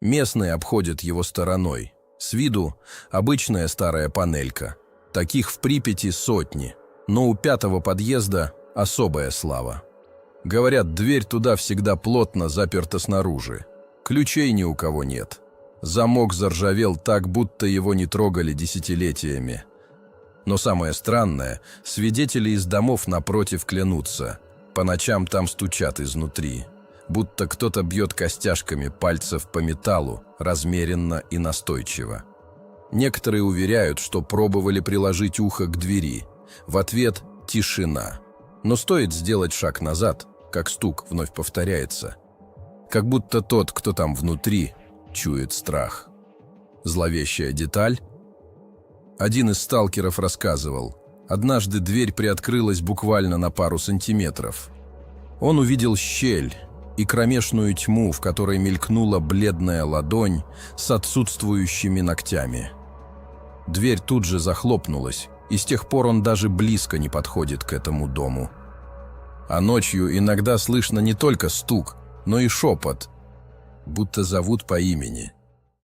Местные обходят его стороной. С виду обычная старая панелька. Таких в Припяти сотни, но у 5-го подъезда особая слава. Говорят, дверь туда всегда плотно заперта снаружи. Ключей ни у кого нет. Замок заржавел так, будто его не трогали десятилетиями. Но самое странное, свидетели из домов напротив клянутся. По ночам там стучат изнутри, будто кто-то бьет костяшками пальцев по металлу, размеренно и настойчиво. Некоторые уверяют, что пробовали приложить ухо к двери. В ответ – тишина. Но стоит сделать шаг назад, как стук вновь повторяется. Как будто тот, кто там внутри, чует страх. Зловещая деталь. Один из сталкеров рассказывал, однажды дверь приоткрылась буквально на пару сантиметров. Он увидел щель и кромешную тьму, в которой мелькнула бледная ладонь с отсутствующими ногтями. Дверь тут же захлопнулась, и с тех пор он даже близко не подходит к этому дому. А ночью иногда слышно не только стук, но и шепот, будто зовут по имени.